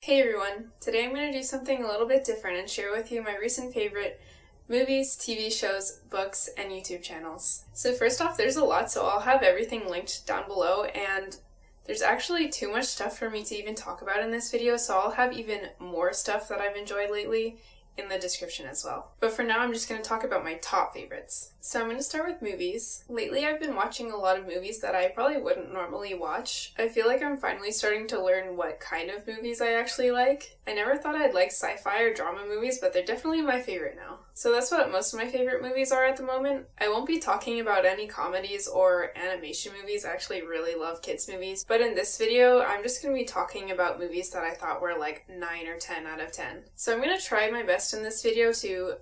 Hey everyone! Today I'm going to do something a little bit different and share with you my recent favorite movies, TV shows, books, and YouTube channels. So first off, there's a lot, so I'll have everything linked down below, and there's actually too much stuff for me to even talk about in this video, so I'll have even more stuff that I've enjoyed lately in the description as well. But for now, I'm just going to talk about my top favorites. So I'm going to start with movies. Lately, I've been watching a lot of movies that I probably wouldn't normally watch. I feel like I'm finally starting to learn what kind of movies I actually like. I never thought I'd like sci-fi or drama movies, but they're definitely my favorite now. So that's what most of my favorite movies are at the moment. I won't be talking about any comedies or animation movies. I actually really love kids movies. But in this video, I'm just going to be talking about movies that I thought were like 9 or 10 out of 10. So I'm going to try my best in this video to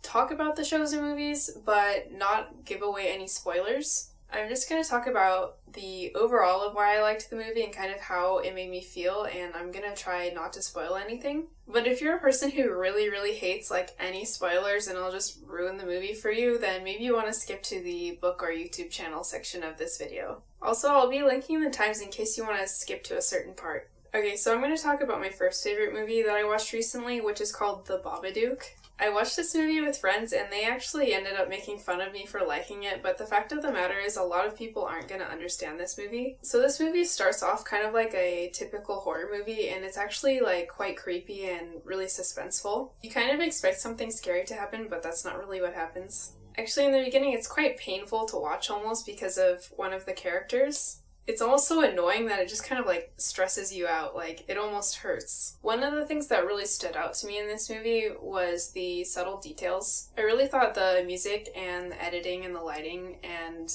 talk about the shows and movies, but not give away any spoilers. I'm just going to talk about the overall of why I liked the movie and kind of how it made me feel, and I'm going to try not to spoil anything. But if you're a person who really hates like any spoilers and I'll just ruin the movie for you, then maybe you want to skip to the book or YouTube channel section of this video. Also, I'll be linking the times in case you want to skip to a certain part. Okay, so I'm going to talk about my first favorite movie that I watched recently, which is called The Babadook. I watched this movie with friends and they actually ended up making fun of me for liking it, but the fact of the matter is a lot of people aren't going to understand this movie. So this movie starts off kind of like a typical horror movie, and it's actually like quite creepy and really suspenseful. You kind of expect something scary to happen, but that's not really what happens. Actually, in the beginning it's quite painful to watch almost because of one of the characters. It's almost so annoying that it just kind of like stresses you out, like it almost hurts. One of the things that really stood out to me in this movie was the subtle details. I really thought the music and the editing and the lighting and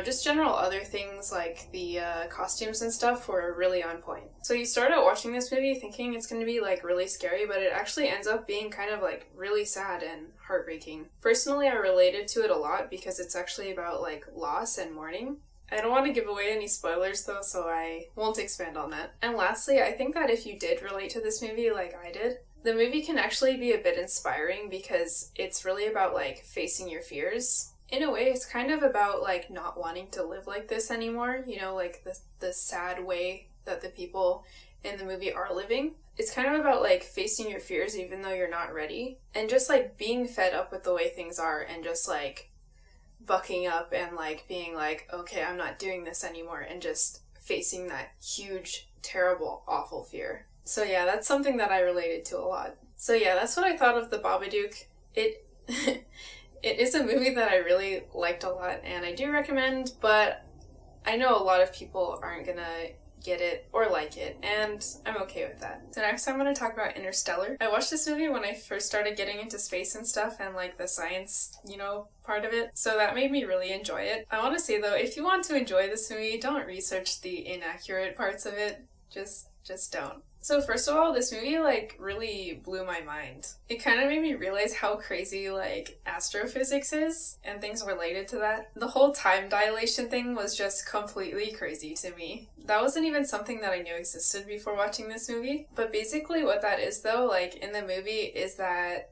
just general other things like the costumes and stuff were really on point. So you start out watching this movie thinking it's going to be like really scary, but it actually ends up being kind of like really sad and heartbreaking. Personally, I related to it a lot because it's actually about like loss and mourning. I don't want to give away any spoilers though, so I won't expand on that. And lastly, I think that if you did relate to this movie like I did, the movie can actually be a bit inspiring because it's really about like facing your fears. In a way, it's kind of about like not wanting to live like this anymore, like the sad way that the people in the movie are living. It's kind of about like facing your fears even though you're not ready, and just like being fed up with the way things are and just like bucking up and like being like, okay, I'm not doing this anymore, and just facing that huge, terrible, awful fear. So yeah, that's something that I related to a lot. So yeah, that's what I thought of The Babadook. It it is a movie that I really liked a lot and I do recommend, but I know a lot of people aren't gonna get it or like it, and I'm okay with that. So next I'm going to talk about Interstellar. I watched this movie when I first started getting into space and stuff and like the science, part of it. So that made me really enjoy it. I want to say though, if you want to enjoy this movie, don't research the inaccurate parts of it. Just don't. So first of all, this movie like really blew my mind. It kind of made me realize how crazy like astrophysics is and things related to that. The whole time dilation thing was just completely crazy to me. That wasn't even something that I knew existed before watching this movie. But basically what that is though, like in the movie, is that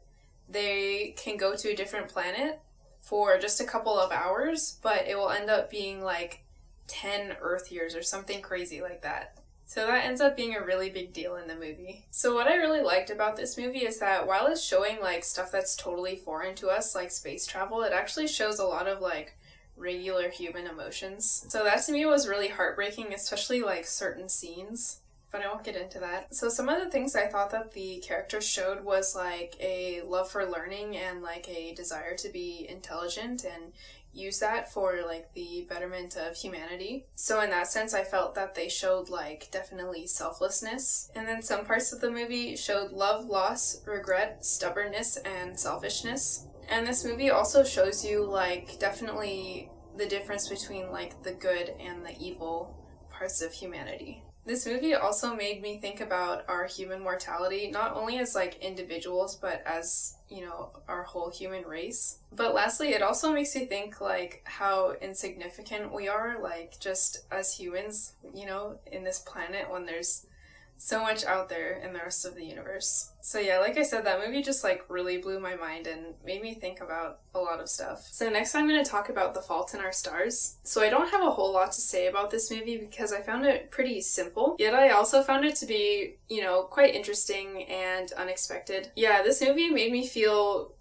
they can go to a different planet for just a couple of hours, but it will end up being like 10 Earth years or something crazy like that. So that ends up being a really big deal in the movie. So what I really liked about this movie is that while it's showing like stuff that's totally foreign to us, like space travel, it actually shows a lot of like regular human emotions. So that to me was really heartbreaking, especially like certain scenes. But I won't get into that. So some of the things I thought that the characters showed was like a love for learning and like a desire to be intelligent and use that for like the betterment of humanity. So in that sense, I felt that they showed like definitely selflessness. And then some parts of the movie showed love, loss, regret, stubbornness, and selfishness. And this movie also shows you like definitely the difference between like the good and the evil parts of humanity. This movie also made me think about our human mortality, not only as like individuals, but as, our whole human race. But lastly, it also makes you think like how insignificant we are, like just as humans, in this planet when there's so much out there in the rest of the universe. So yeah, like I said, that movie just like really blew my mind and made me think about a lot of stuff. So next I'm going to talk about The Fault in Our Stars. So I don't have a whole lot to say about this movie because I found it pretty simple, yet I also found it to be, quite interesting and unexpected. Yeah, this movie made me feel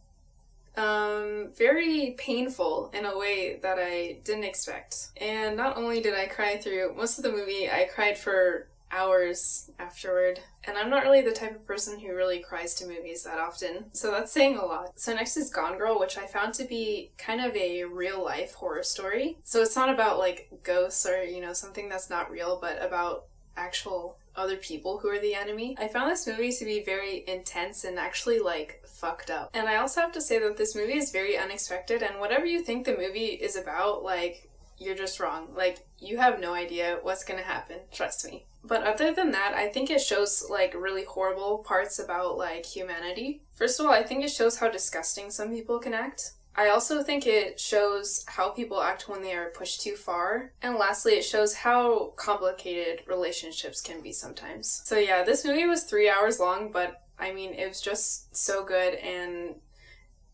very painful in a way that I didn't expect. And not only did I cry through most of the movie, I cried for hours afterward. And I'm not really the type of person who really cries to movies that often, so that's saying a lot. So next is Gone Girl, which I found to be kind of a real-life horror story. So it's not about, like, ghosts or, something that's not real, but about actual other people who are the enemy. I found this movie to be very intense and actually, like, fucked up. And I also have to say that this movie is very unexpected, and whatever you think the movie is about, like, you're just wrong. Like, you have no idea what's gonna happen, trust me. But other than that, I think it shows, like, really horrible parts about, like, humanity. First of all, I think it shows how disgusting some people can act. I also think it shows how people act when they are pushed too far. And lastly, it shows how complicated relationships can be sometimes. So yeah, this movie was 3 hours long, but I mean, it was just so good, and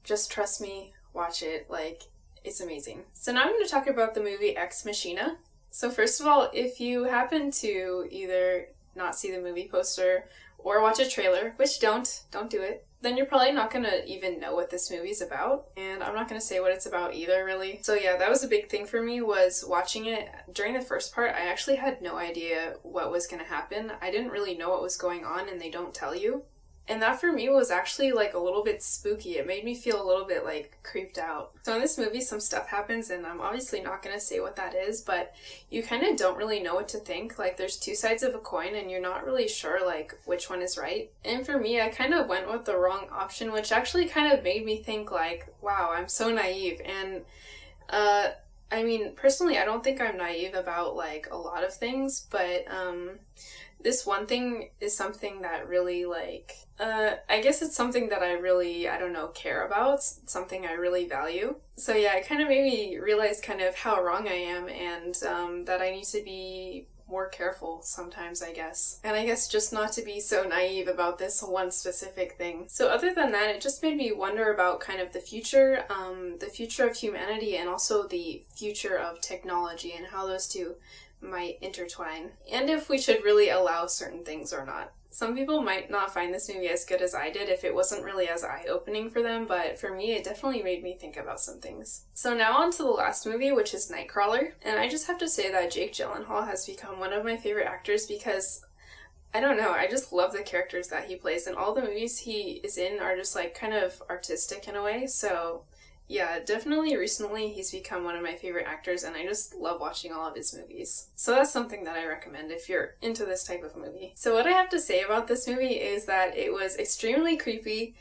just trust me, watch it, like, it's amazing. So now I'm going to talk about the movie Ex Machina. So first of all, if you happen to either not see the movie poster or watch a trailer, which don't do it, then you're probably not going to even know what this movie's about, and I'm not going to say what it's about either, really. So yeah, that was a big thing for me, was watching it. During the first part, I actually had no idea what was going to happen. I didn't really know what was going on, and they don't tell you. And that for me was actually like a little bit spooky. It made me feel a little bit like creeped out. So in this movie some stuff happens, and I'm obviously not going to say what that is, but you kind of don't really know what to think. Like, there's two sides of a coin and you're not really sure like which one is right. And for me, I kind of went with the wrong option, which actually kind of made me think like, wow, I'm so naive. And I mean, personally, I don't think I'm naive about like a lot of things, but this one thing is something that really, like, I guess it's something that I really, I don't know, care about, something I really value. So yeah, it kind of made me realize kind of how wrong I am, and that I need to be more careful sometimes, I guess. And I guess just not to be so naive about this one specific thing. So other than that, it just made me wonder about kind of the future of humanity, and also the future of technology, and how those two might intertwine, and if we should really allow certain things or not. Some people might not find this movie as good as I did if it wasn't really as eye-opening for them, but for me it definitely made me think about some things. So now on to the last movie, which is Nightcrawler, and I just have to say that Jake Gyllenhaal has become one of my favorite actors because, I don't know, I just love the characters that he plays, and all the movies he is in are just like kind of artistic in a way. So yeah, definitely recently he's become one of my favorite actors, and I just love watching all of his movies. So that's something that I recommend if you're into this type of movie. So what I have to say about this movie is that it was extremely creepy,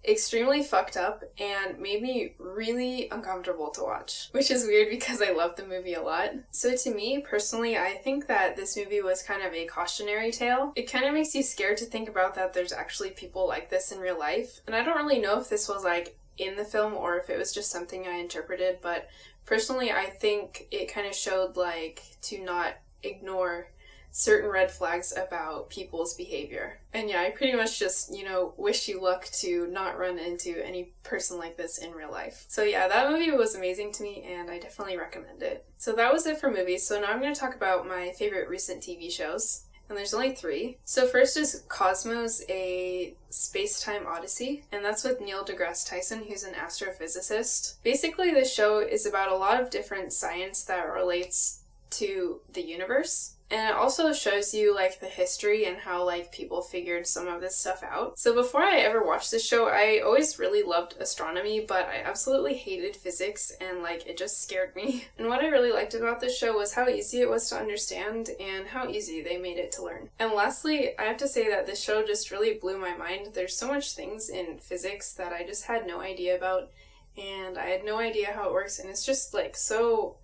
extremely fucked up, and made me really uncomfortable to watch, which is weird because I love the movie a lot. So to me, personally, I think that this movie was kind of a cautionary tale. It kind of makes you scared to think about that there's actually people like this in real life. And I don't really know if this was like in the film or if it was just something I interpreted, but personally I think it kind of showed like to not ignore certain red flags about people's behavior. And yeah, I pretty much just, wish you luck to not run into any person like this in real life. So yeah, that movie was amazing to me, and I definitely recommend it. So that was it for movies. So now I'm going to talk about my favorite recent TV shows. And there's only 3. So first is Cosmos, a Spacetime Odyssey, and that's with Neil deGrasse Tyson, who's an astrophysicist. Basically, this show is about a lot of different science that relates to the universe. And it also shows you, like, the history and how, like, people figured some of this stuff out. So before I ever watched this show, I always really loved astronomy, but I absolutely hated physics, and, like, it just scared me. And what I really liked about this show was how easy it was to understand and how easy they made it to learn. And lastly, I have to say that this show just really blew my mind. There's so much things in physics that I just had no idea about, and I had no idea how it works, and it's just, like, so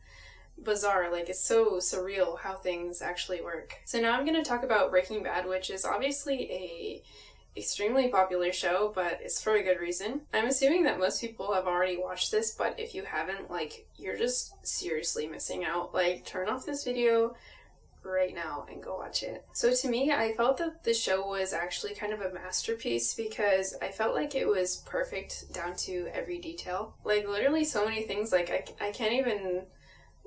bizarre, like it's so surreal how things actually work. So now I'm going to talk about Breaking Bad, which is obviously a extremely popular show, but it's for a good reason. I'm assuming that most people have already watched this, but if you haven't, like, you're just seriously missing out. Like, turn off this video right now and go watch it. So to me, I felt that the show was actually kind of a masterpiece because I felt like it was perfect down to every detail. Like, literally so many things, like, I can't even,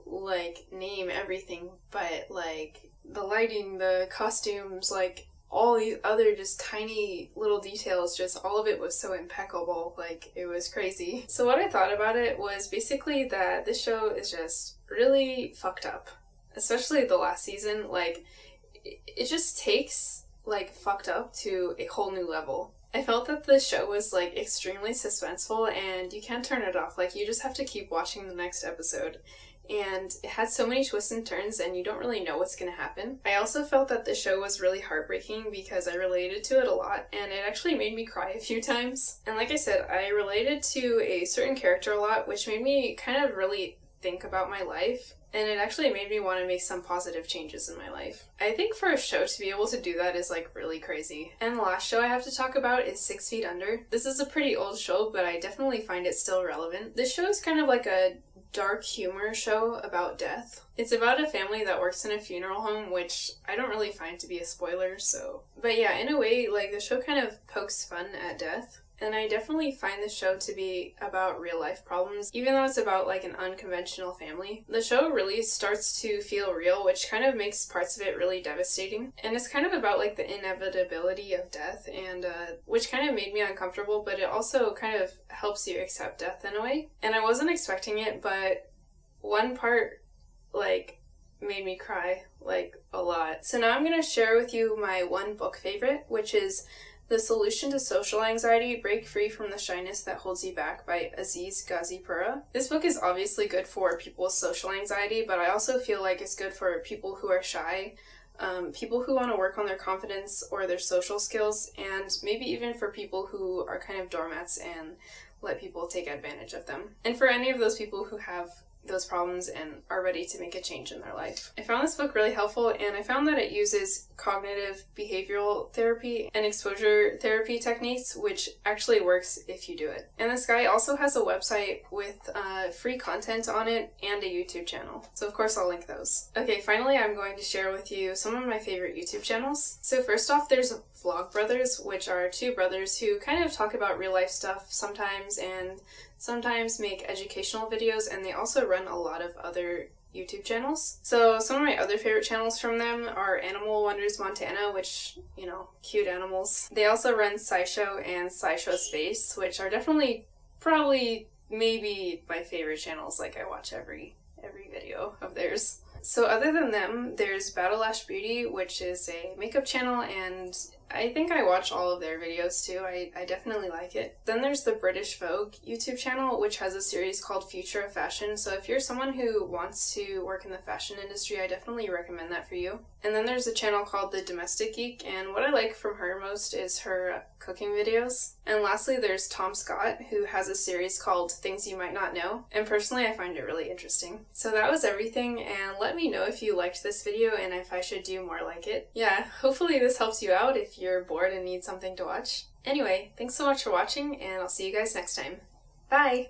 like, name everything, but, like, the lighting, the costumes, like, all these other just tiny little details, just all of it was so impeccable, like, it was crazy. So what I thought about it was basically that this show is just really fucked up. Especially the last season, like, it just takes, like, fucked up to a whole new level. I felt that the show was, like, extremely suspenseful and you can't turn it off, like, you just have to keep watching the next episode. And it had so many twists and turns and you don't really know what's gonna happen. I also felt that the show was really heartbreaking because I related to it a lot and it actually made me cry a few times. And like I said, I related to a certain character a lot, which made me kind of really think about my life. And it actually made me want to make some positive changes in my life. I think for a show to be able to do that is, like, really crazy. And the last show I have to talk about is 6 Feet Under. This is a pretty old show, but I definitely find it still relevant. This show is kind of like a dark humor show about death. It's about a family that works in a funeral home, which I don't really find to be a spoiler, so... But yeah, in a way, like, the show kind of pokes fun at death. And I definitely find the show to be about real life problems, even though it's about, like, an unconventional family. The show really starts to feel real, which kind of makes parts of it really devastating. And it's kind of about, like, the inevitability of death, and which kind of made me uncomfortable, but it also kind of helps you accept death in a way. And I wasn't expecting it, but one part, like, made me cry, like, a lot. So now I'm gonna share with you my one book favorite, which is The Solution to Social Anxiety, Break Free from the Shyness That Holds You Back by Aziz Gazipura. This book is obviously good for people with social anxiety, but I also feel like it's good for people who are shy, people who want to work on their confidence or their social skills, and maybe even for people who are kind of doormats and let people take advantage of them. And for any of those people who have those problems and are ready to make a change in their life. I found this book really helpful, and I found that it uses cognitive behavioral therapy and exposure therapy techniques, which actually works if you do it. And this guy also has a website with free content on it and a YouTube channel. So of course I'll link those. Okay, finally I'm going to share with you some of my favorite YouTube channels. So first off, there's Vlog Brothers, which are two brothers who kind of talk about real life stuff sometimes and sometimes make educational videos, and they also run a lot of other YouTube channels. So some of my other favorite channels from them are Animal Wonders Montana, which, you know, cute animals. They also run SciShow and SciShow Space, which are definitely, probably, maybe my favorite channels. Like, I watch every video of theirs. So other than them, there's Battle Ash Beauty, which is a makeup channel, and I think I watch all of their videos too. I definitely like it. Then there's the British Vogue YouTube channel, which has a series called Future of Fashion. So if you're someone who wants to work in the fashion industry, I definitely recommend that for you. And then there's a channel called The Domestic Geek, and what I like from her most is her cooking videos. And lastly, there's Tom Scott, who has a series called Things You Might Not Know, and personally I find it really interesting. So that was everything, and let me know if you liked this video and if I should do more like it. Yeah, hopefully this helps you out if you're bored and need something to watch. Anyway, thanks so much for watching, and I'll see you guys next time. Bye!